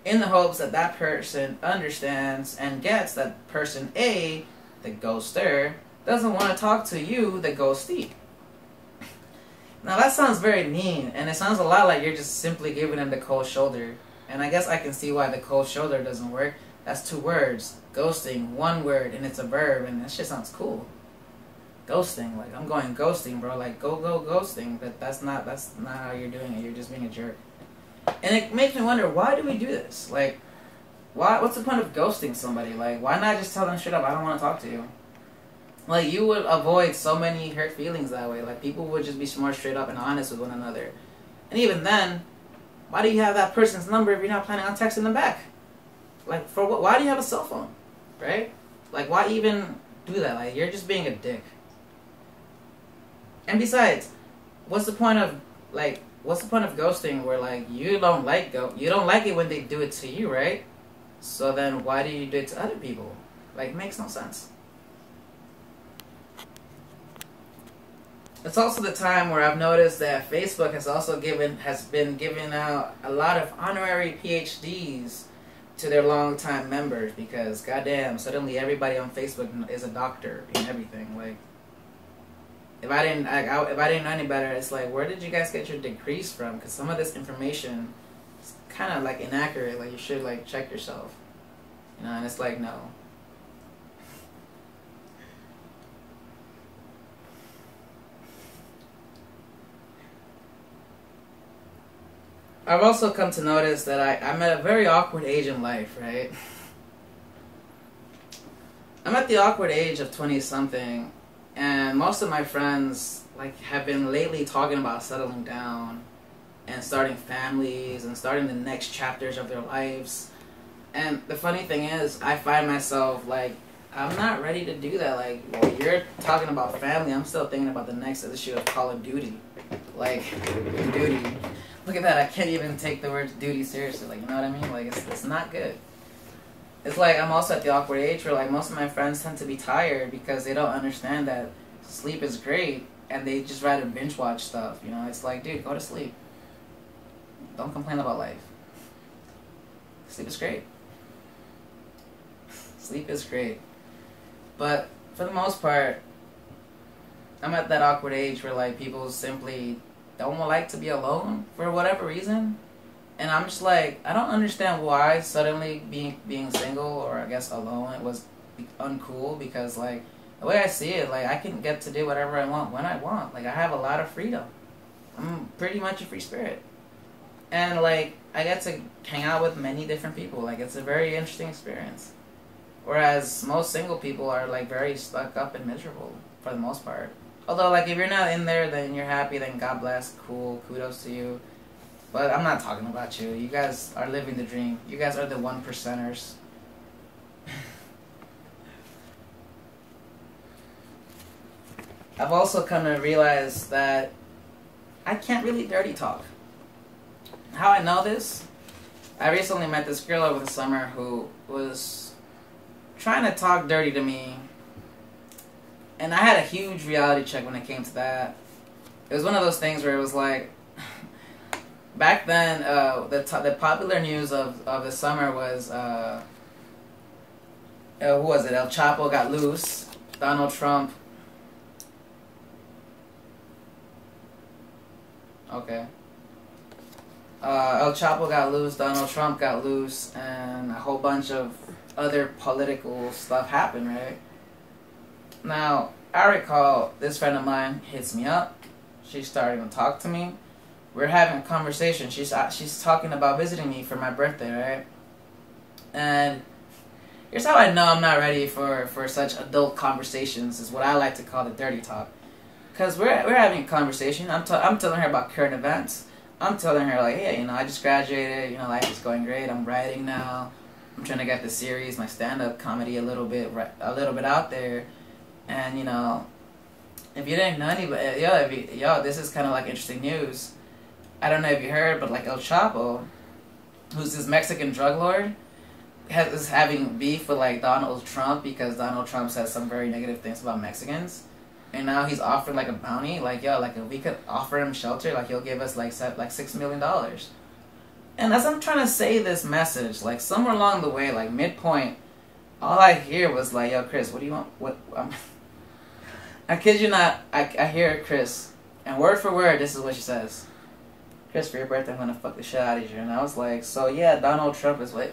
Speaker 1: in the hopes that that person understands and gets that person A, the ghoster, doesn't want to talk to you, the ghostee. Now that sounds very mean, and it sounds a lot like you're just simply giving them the cold shoulder. And I guess I can see why the cold shoulder doesn't work. That's two words. Ghosting, one word, and it's a verb, and that shit sounds cool. Ghosting, like, I'm going ghosting, bro. Like, go ghosting. But that's not how you're doing it. You're just being a jerk. And it makes me wonder, why do we do this? Like, what's the point of ghosting somebody? Like, why not just tell them straight up, I don't want to talk to you? Like, you would avoid so many hurt feelings that way. Like, people would just be more straight up and honest with one another. And even then, why do you have that person's number if you're not planning on texting them back? Like, for what? Why do you have a cell phone? Right? Like, why even do that? Like, you're just being a dick. And besides, what's the point of ghosting where, like, you don't like it when they do it to you, right? So then why do you do it to other people? Like, it makes no sense. It's also the time where I've noticed that Facebook has been giving out a lot of honorary PhDs to their longtime members, because goddamn, suddenly everybody on Facebook is a doctor and everything. Like, if I didn't know any better, it's like, where did you guys get your degrees from? Because some of this information is kind of like inaccurate. Like, you should like check yourself, you know. And it's like, no. I've also come to notice that I'm at a very awkward age in life, right? I'm at the awkward age of 20-something, and most of my friends like have been lately talking about settling down and starting families and starting the next chapters of their lives. And the funny thing is, I find myself like, I'm not ready to do that. Like, while you're talking about family, I'm still thinking about the next issue of Call of Duty. Like, duty. Look at that, I can't even take the word duty seriously, like, you know what I mean? Like, it's not good. It's like, I'm also at the awkward age where, like, most of my friends tend to be tired because they don't understand that sleep is great, and they just rather binge watch stuff, you know? It's like, dude, go to sleep. Don't complain about life. Sleep is great. Sleep is great. But for the most part, I'm at that awkward age where like people simply don't like to be alone for whatever reason. And I'm just like, I don't understand why suddenly being single, or I guess alone, it was uncool, because like the way I see it, like I can get to do whatever I want when I want. Like I have a lot of freedom. I'm pretty much a free spirit. And like I get to hang out with many different people. Like it's a very interesting experience. Whereas most single people are like very stuck up and miserable for the most part. Although like if you're not in there, then you're happy, then God bless, cool, kudos to you. But I'm not talking about you. You guys are living the dream. You guys are the 1%ers. I've also come to realize that I can't really dirty talk. How I know this? I recently met this girl over the summer who was trying to talk dirty to me. And I had a huge reality check when it came to that. It was one of those things where it was like, back then, the popular news of the summer was, who was it? El Chapo got loose. Donald Trump. Okay. El Chapo got loose. Donald Trump got loose, and a whole bunch of other political stuff happened, right? Now, I recall this friend of mine hits me up. She's starting to talk to me. We're having a conversation. She's talking about visiting me for my birthday, right? And here's how I know I'm not ready for such adult conversations, is what I like to call the dirty talk. Because we're having a conversation. I'm telling her about current events. I'm telling her like, hey, I just graduated. Life is going great. I'm writing now. I'm trying to get the series, my stand-up comedy a little bit out there. And if you didn't know anybody, this is kind of like interesting news. I don't know if you heard, but like El Chapo, who's this Mexican drug lord, is having beef with like Donald Trump because Donald Trump says some very negative things about Mexicans, and now he's offered like a bounty, like if we could offer him shelter, like he'll give us like $6 million. And as I'm trying to say this message, like somewhere along the way, like midpoint, all I hear was like, yo, Chris, what do you want? I kid you not, I hear Chris, and word for word, this is what she says. Chris, for your birthday, I'm gonna fuck the shit out of you. And I was like, so yeah, Donald Trump is what?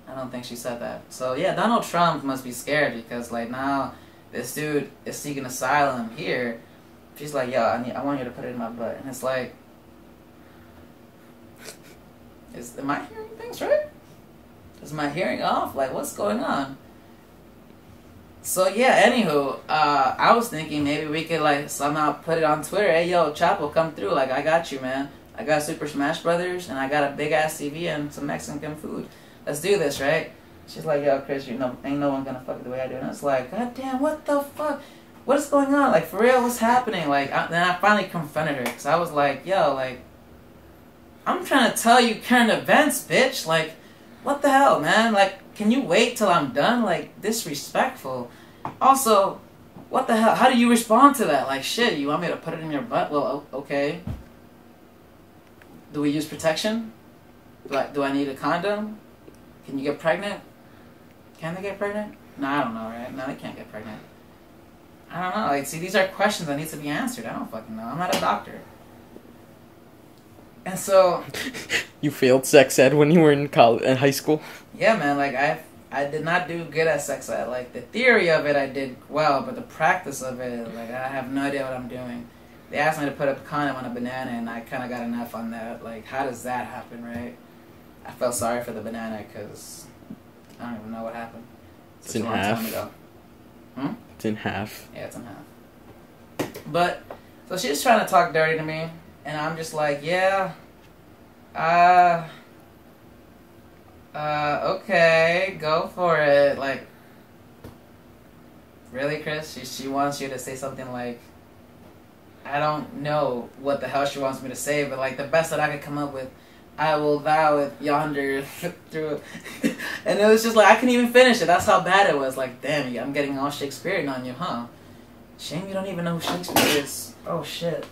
Speaker 1: I don't think she said that. So yeah, Donald Trump must be scared because like now this dude is seeking asylum here. She's like, yo, I want you to put it in my butt. And it's like, am I hearing things right? Is my hearing off? Like, what's going on? So yeah, anywho, I was thinking maybe we could like somehow put it on Twitter. Hey, yo, Chapo, come through. Like, I got you, man. I got Super Smash Brothers, and I got a big ass TV and some Mexican food. Let's do this, right? She's like, yo, Chris, ain't no one gonna fuck it the way I do. And I was like, god damn, what the fuck? What is going on? Like, for real, what's happening? Like, then I finally confronted her because I was like, yo, like, I'm trying to tell you current events, bitch. Like, what the hell, man? Like, can you wait till I'm done? Like, disrespectful. Also, what the hell? How do you respond to that? Like, shit, you want me to put it in your butt? Well, okay. Do we use protection? Do I need a condom? Can you get pregnant? Can they get pregnant? No, I don't know, right? No, they can't get pregnant. I don't know. Like, see, these are questions that need to be answered. I don't fucking know. I'm not a doctor. And so...
Speaker 2: You failed sex ed when you were in high school?
Speaker 1: Yeah, man. Like, I did not do good at sex ed. Like, the theory of it I did well, but the practice of it, like, I have no idea what I'm doing. They asked me to put a condom on a banana, and I kind of got enough on that. Like, how does that happen, right? I felt sorry for the banana, because I don't even know what happened.
Speaker 2: It's in half.
Speaker 1: Time ago. Hmm?
Speaker 2: It's in half.
Speaker 1: Yeah, it's in half. But, so she's trying to talk dirty to me, and I'm just like, yeah, okay, go for it. Like, really, Chris? She wants you to say something like, I don't know what the hell she wants me to say, but like the best that I could come up with, I will vow it yonder through. And it was just like, I couldn't even finish it. That's how bad it was. Like, damn, I'm getting all Shakespearean on you, huh? Shame you don't even know who Shakespeare is. Oh, shit.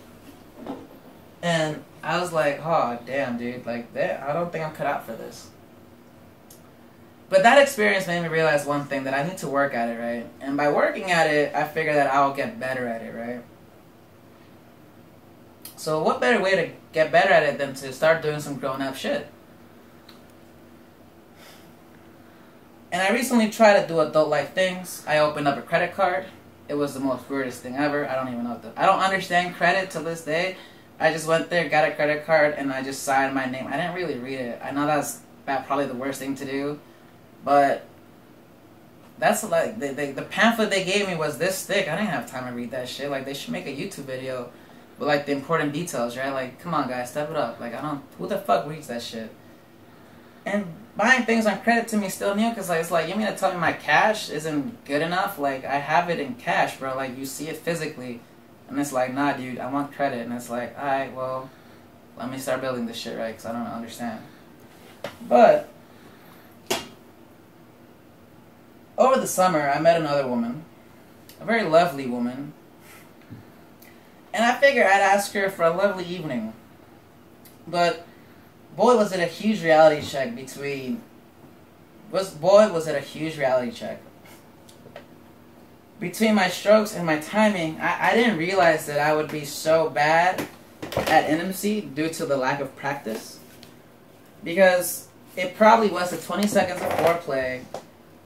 Speaker 1: And I was like, oh, damn, dude. Like, I don't think I'm cut out for this. But that experience made me realize one thing, that I need to work at it, right? And by working at it, I figure that I'll get better at it, right? So what better way to get better at it than to start doing some grown-up shit? And I recently tried to do adult-like things. I opened up a credit card. It was the most weirdest thing ever. I don't even know I don't understand credit to this day. I just went there, got a credit card, and I just signed my name. I didn't really read it. I know that's probably the worst thing to do, but that's like the pamphlet they gave me was this thick. I didn't have time to read that shit. Like, they should make a YouTube video with like the important details, right? Like, come on, guys, step it up. Like, who the fuck reads that shit? And buying things on credit to me still new, because like, it's like, you mean to tell me my cash isn't good enough? Like, I have it in cash, bro. Like, you see it physically. And it's like, nah, dude, I want credit. And it's like, alright, well, let me start building this shit, right? Because I don't understand. But over the summer, I met another woman. A very lovely woman. And I figured I'd ask her for a lovely evening. But boy, was it a huge reality check between my strokes and my timing. I didn't realize that I would be so bad at intimacy due to the lack of practice. Because it probably was the 20 seconds of foreplay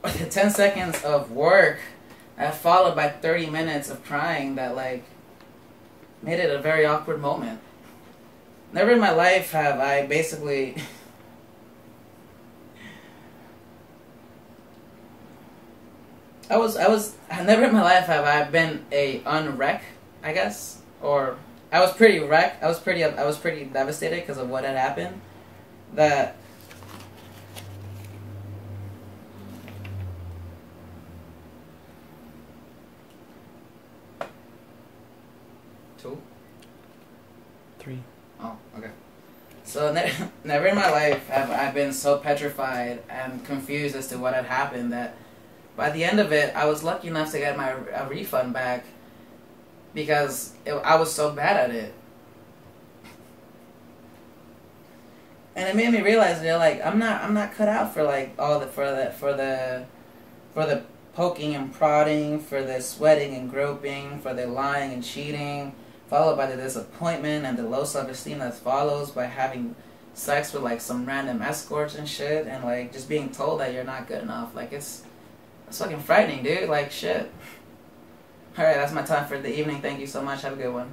Speaker 1: or the 10 seconds of work followed by 30 minutes of crying that like made it a very awkward moment. Never in my life have I basically never in my life have I been a unwreck, I guess, or I was pretty wrecked. I was pretty devastated because of what had happened. That two,
Speaker 2: three.
Speaker 1: Oh, okay. So never in my life have I been so petrified and confused as to what had happened that by the end of it, I was lucky enough to get a refund back because I was so bad at it. And it made me realize that like I'm not cut out for like for the poking and prodding, for the sweating and groping, for the lying and cheating, followed by the disappointment and the low self-esteem that follows by having sex with like some random escorts and shit, and like just being told that you're not good enough. Like it's fucking frightening, dude. Like shit. Alright, that's my time for the evening. Thank you so much. Have a good one.